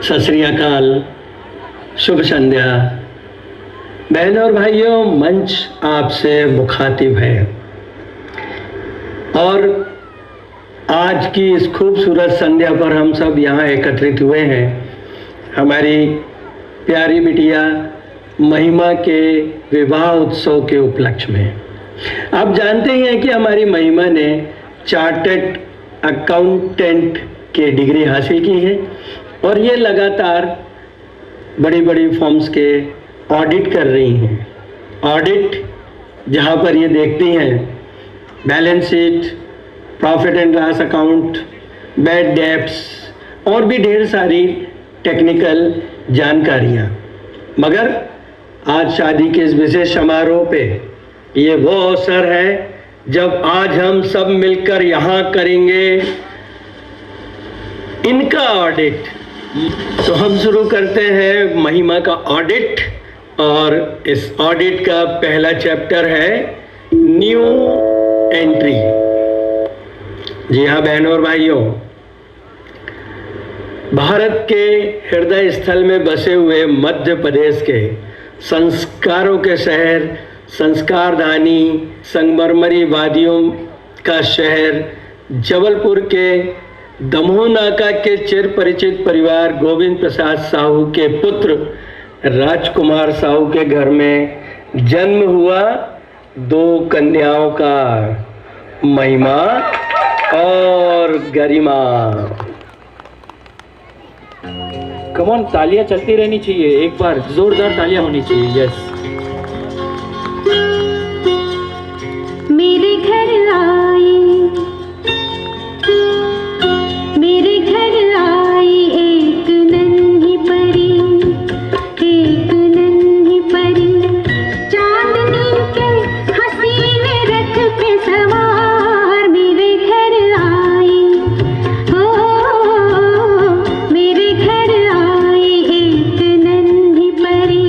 सत श्री अकाल, शुभ संध्या। बहनों और भाइयों, मंच आपसे मुखातिब है और आज की इस खूबसूरत संध्या पर हम सब यहाँ एकत्रित हुए हैं हमारी प्यारी बिटिया महिमा के विवाह उत्सव के उपलक्ष्य में। आप जानते हैं कि हमारी महिमा ने चार्टर्ड अकाउंटेंट की डिग्री हासिल की है और ये लगातार बड़ी बड़ी फर्म्स के ऑडिट कर रही हैं। ऑडिट जहाँ पर ये देखती हैं balance sheet, profit and loss account, bad debts और भी ढेर सारी टेक्निकल जानकारियाँ। मगर आज शादी के इस विशेष समारोह पे ये वो अवसर है जब आज हम सब मिलकर यहाँ करेंगे इनका ऑडिट। तो हम शुरू करते हैं महिमा का ऑडिट और इस ऑडिट का पहला चैप्टर है न्यू एंट्री। जी हाँ बहनों और भाइयों, भारत के हृदय स्थल में बसे हुए मध्य प्रदेश के संस्कारों के शहर, संस्कारधानी संगमरमरी वादियों का शहर जबलपुर के दमोह नाका के चिर परिचित परिवार गोविंद प्रसाद साहू के पुत्र राजकुमार साहू के घर में जन्म हुआ दो कन्याओं का, महिमा और गरिमा। कम ऑन, तालियां चलती रहनी चाहिए, एक बार जोरदार तालियां होनी चाहिए। यस। मेरे घर आई, मेरे घर आई एक नन्ही परी, एक नन्ही परी, चांदनी के हसीन रथ पे सवार। मेरे घर आई, हो मेरे घर आई एक नन्ही परी।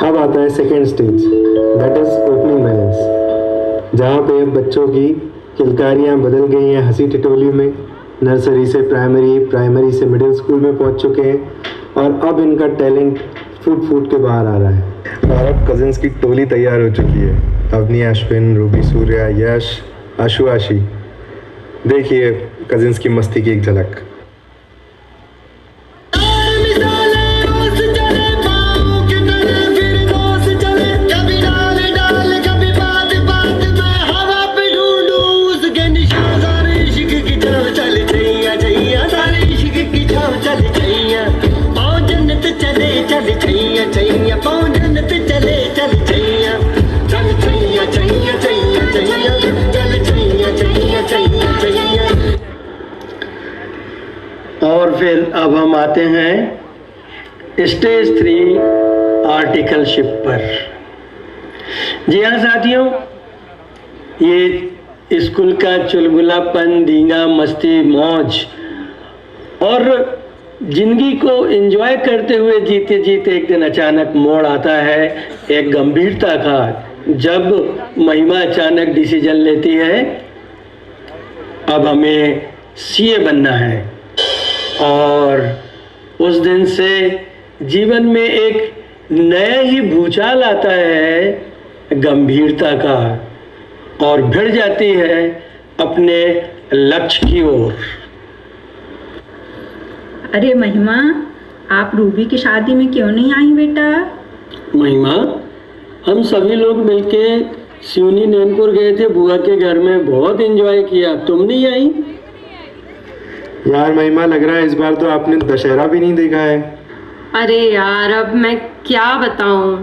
अब आता है second stage, that is opening balance, जहाँ पे बच्चों की किलकारियाँ बदल गई हैं हंसी टिटोली में। नर्सरी से प्राइमरी, प्राइमरी से मिडिल स्कूल में पहुँच चुके हैं और अब इनका टैलेंट फूट फूट के बाहर आ रहा है। और अब कजिन्स की टोली तैयार हो चुकी है, अवनी, अश्विन, रूबी, सूर्या, यश, आशु, आशी। देखिए कजिन्स की मस्ती की एक झलक। और फिर अब हम आते हैं स्टेज 3 आर्टिकलशिप पर। जी हाँ साथियों, ये स्कूल का चुलबुलापन, धींगा, मस्ती, मौज और जिंदगी को एंजॉय करते हुए जीते जीते एक दिन अचानक मोड़ आता है एक गंभीरता का, जब महिमा अचानक डिसीजन लेती है अब हमें सीए बनना है। और उस दिन से जीवन में एक नया ही भूचाल आता है गंभीरता का और भिड़ जाती है अपने लक्ष्य की ओर। अरे महिमा, आप रूबी की शादी में क्यों नहीं आई बेटा? महिमा, हम सभी लोग मिलके सिवनी नैनपुर गए थे बुआ के घर में, बहुत एंजॉय किया। तुम नहीं आई? यार महिमा, लग रहा है इस बार तो आपने दशहरा भी नहीं देखा है। अरे यार, अब मैं क्या बताऊं।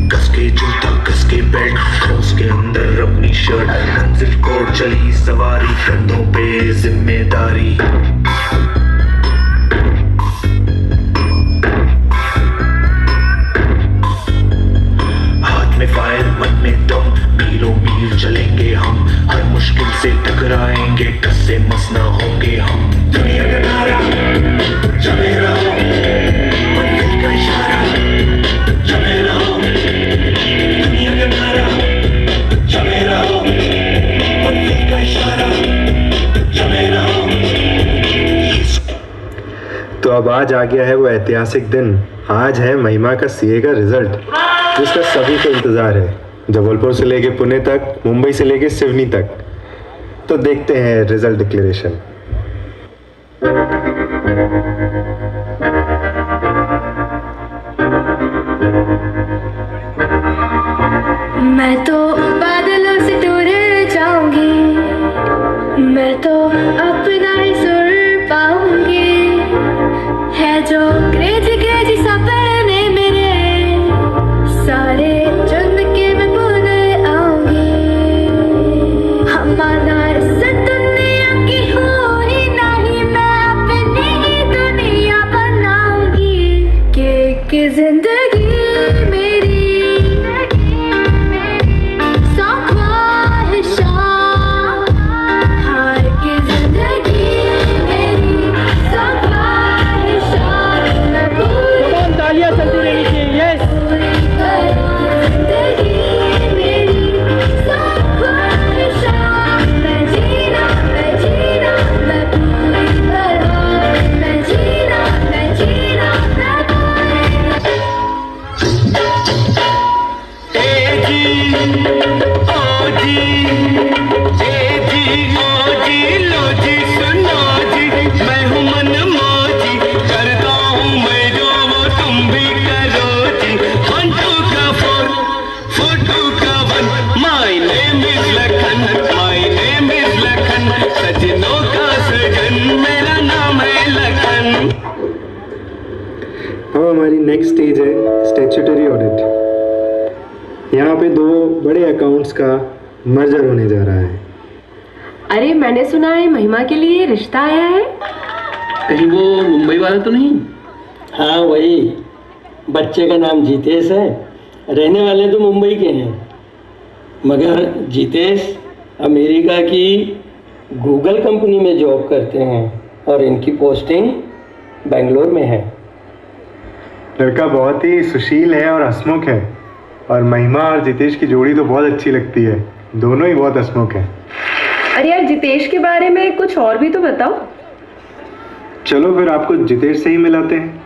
कसके जूता, कसके बेल्ट, उसके अंदर अपनी शर्ट, मंजिल को चली सवारी, कंधों पे जिम्मेदारी। फायर, मन में दम, मीलों मील चलेंगे हम, हर मुश्किल से टकराएंगे, टस से मस ना होंगे हम। अब आज आ गया है वो ऐतिहासिक दिन। आज है महिमा का सीए का रिजल्ट, जिसका सभी को इंतज़ार है, जबलपुर से लेके पुणे तक, मुंबई से लेके सिवनी तक। तो देखते हैं रिजल्ट डिक्लेरेशन। मैं तो बादलों से दूर जाऊंगी, मैं तो अपना ही सुर पाऊंगी। है जो क्रेजी क्रेजी सपने मेरे, सारे चुन के मैं भूल आऊंगी। हमारा दुनिया की हो ही नहीं, मैं अपनी ही दुनिया बनाऊंगी। कि जिंदगी मेरी हमारी नेक्स्ट स्टेज है स्टैट्यूटरी ऑडिट। यहाँ पे दो बड़े अकाउंट्स का मर्जर होने जा रहा है। अरे मैंने सुना है महिमा के लिए रिश्ता आया है। कहीं वो मुंबई वाला तो नहीं? हाँ वही, बच्चे का नाम जितेश है, रहने वाले तो मुंबई के हैं, मगर जितेश अमेरिका की गूगल कंपनी में जॉब करते हैं और इनकी पोस्टिंग बेंगलोर में है। लड़का बहुत ही सुशील है और हंसमुख है, और महिमा और जितेश की जोड़ी तो बहुत अच्छी लगती है। दोनों ही बहुत हंसमुख हैं। अरे यार जितेश के बारे में कुछ और भी तो बताओ। चलो फिर आपको जितेश से ही मिलाते हैं।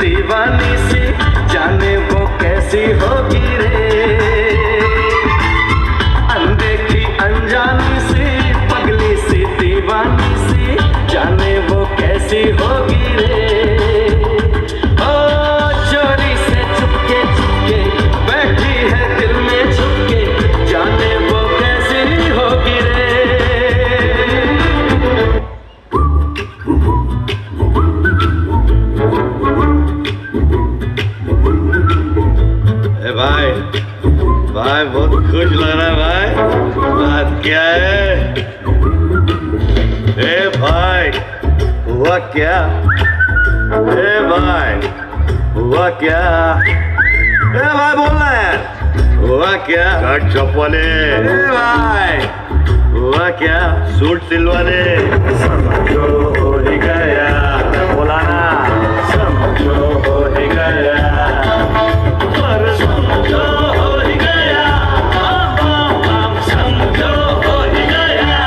दीवानी सी जाने वो कैसी होगी रे, अनदेखी अनजानी सी पगली सी दीवानी सी जाने वो कैसी होगी रे। ओ चोरी से चुपके चुपके बैठी है दिल में छुपके, जाने वो कैसी होगी रे। भाई भाई बहुत खुश लग रहा है भाई, बात क्या है? ए भाई हुआ क्या? ए भाई हुआ क्या? ए भाई बोलना है, हुआ क्या? शर्ट छपवाने। ए भाई हुआ क्या? सूट सिलवाने। समझो हो ही गया, बोला ना समझो हो ही गया, समझो हो ही गया, समझो हो ही गया।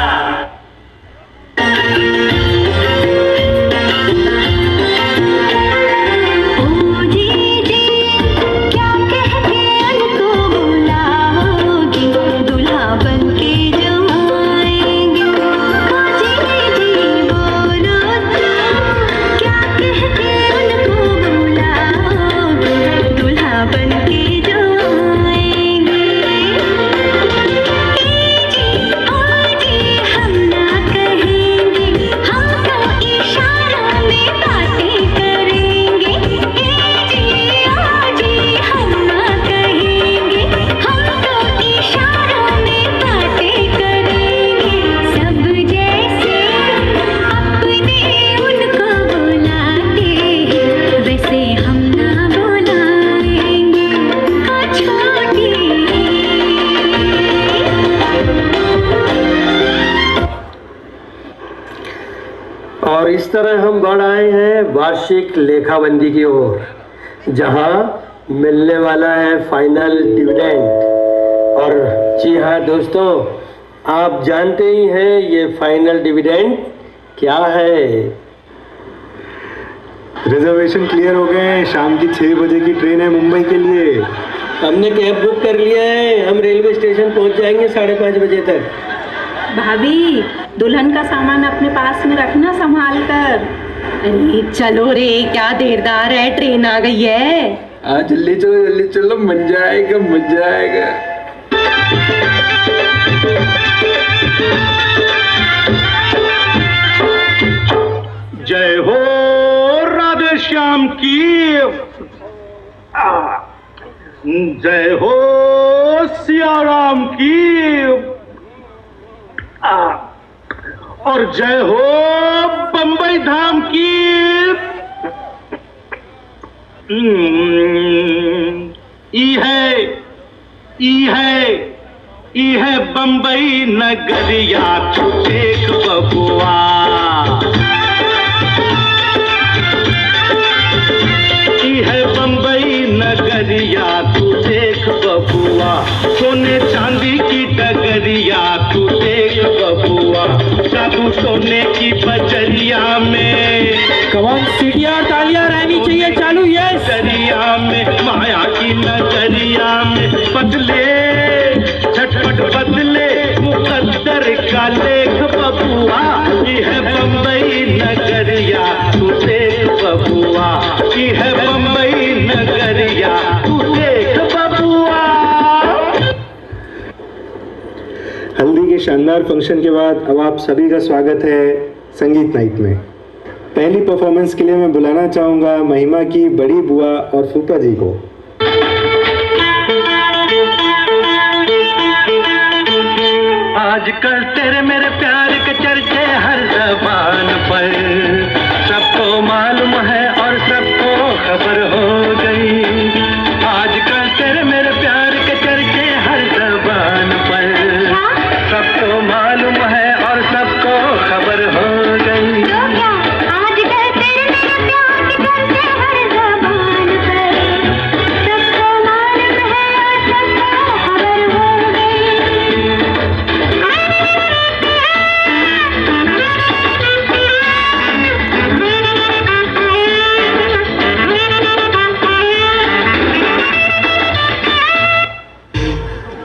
ओ जी जी क्या कह के उनको बुलाओगी, दूल्हा बन के जो आएंगे। ओ जी जी बोल और इस तरह हम बढ़ आए हैं वार्षिक लेखाबंदी की ओर, जहां मिलने वाला है फाइनल डिविडेंड। और जी हाँ दोस्तों, आप जानते ही हैं ये फाइनल डिविडेंड क्या है। रिजर्वेशन क्लियर हो गए हैं, शाम की 6 बजे की ट्रेन है मुंबई के लिए। हमने कैब बुक कर लिया है, हम रेलवे स्टेशन पहुंच जाएंगे 5:30 बजे तक। भाभी, दुल्हन का सामान अपने पास में रखना संभाल कर। अरे चलो रे, क्या देरदार है, ट्रेन आ गई है। जल्दी चलो, मजा आएगा। जय हो राधे श्याम की, जय हो सिया राम की, और जय हो बंबई धाम की। ई है बंबई नगरिया, तू देख बबुआ। है बंबई नगरिया, तू देख बबुआ। सोने चांदी की डगरिया, तू देख बबुआ। जादू सोने की बजरिया में, कमान सीटियां और तालियां रहनी चाहिए चालू। यस, दरिया में माया की नजरिया में बदले झटपट बदले मुकद्दर का लेख बबुआ। ये है बंबई नगरिया, तू देख बबुआ। ये है बंबई नगरिया, तू देख बबुआ। हल्दी के शानदार फंक्शन के बाद अब आप सभी का स्वागत है संगीत नाइट में। पहली परफॉर्मेंस के लिए मैं बुलाना चाहूंगा महिमा की बड़ी बुआ और फूफा जी को। आजकल तेरे मेरे प्यार के चर्चे हर ज़बान पर, सबको मालूम है और सबको खबर हो गई। आजकल तेरे मेरे प्यार के चर्चे हर ज़बान पर, सबको मालूम है और सबको खबर हो गई। आजकल तेरे मेरे प्यार के चर्चे हर ज़बान पर, सबको मालूम है और सबको खबर हो गई।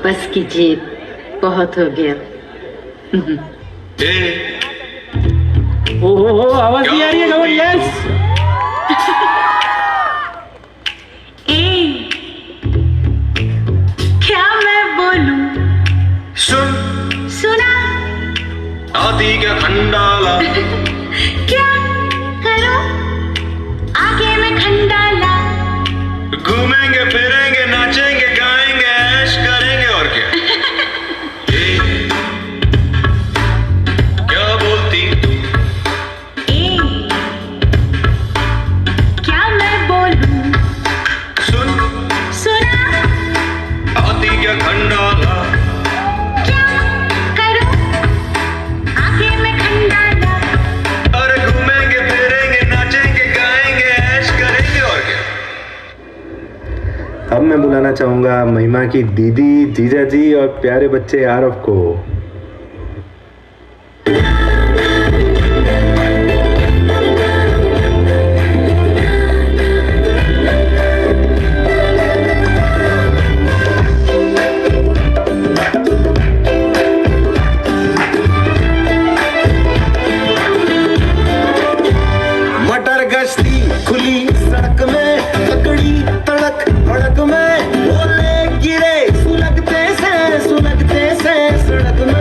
बस कीजिए, बहुत हो गया। ओहो, आवाज नहीं आ रही है कमान। यस, क्या मैं बोलूं? सुना आदि का खंडाला, क्या करो आगे में खंडाला। घूमेंगे फिरेंगे नाचेंगे गाएंगे ऐश करेंगे और क्या। क्या बोलती क्या मैं बोलूं? सुना आदि का खंडाला, क्या करो आगे में खंडाला। अरे घूमेंगे फिरेंगे नाचेंगे गाएंगे ऐश करेंगे और क्या। अब मैं बुलाना चाहूंगा महिमा की दीदी, जीजा जी और प्यारे बच्चे आरव को। मटर गश्ती खुली सड़क में, तकड़ी तड़क भड़क में, बोले गिरे सुलगते से सड़क में।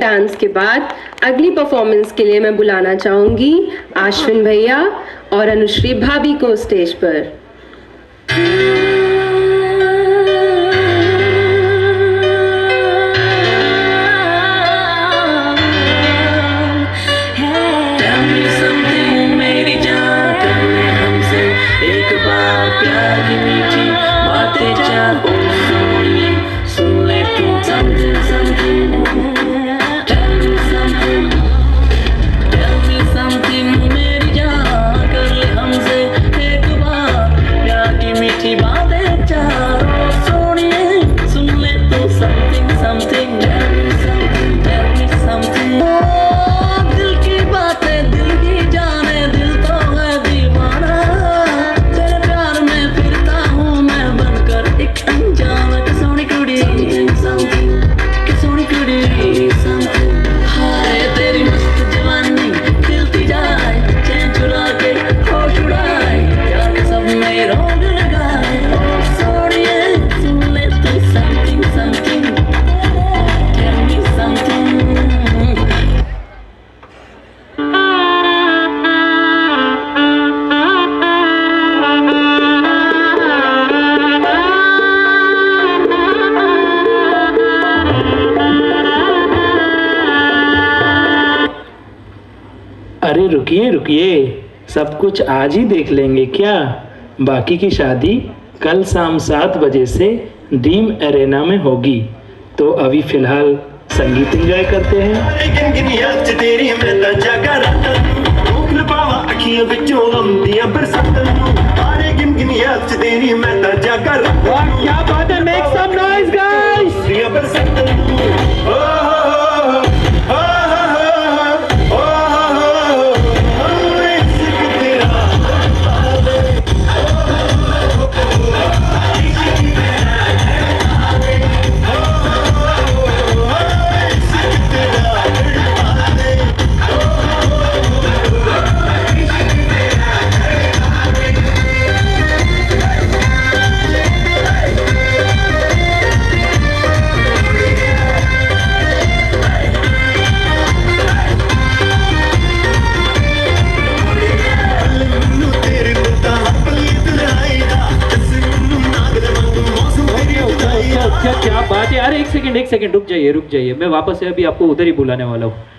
डांस के बाद अगली परफॉर्मेंस के लिए मैं बुलाना चाहूंगी आश्विन भैया और अनुश्री भाभी को स्टेज पर। अरे रुकिए रुकिए, सब कुछ आज ही देख लेंगे क्या? बाकी की शादी कल शाम 7 बजे से ड्रीम एरेना में होगी। तो अभी फिलहाल संगीत एंजॉय करते हैं। क्या बात है, मेक सम नॉइज गाइस। क्या बात है। अरे एक सेकंड रुक जाइए, मैं वापस से अभी आपको उधर ही बुलाने वाला हूँ।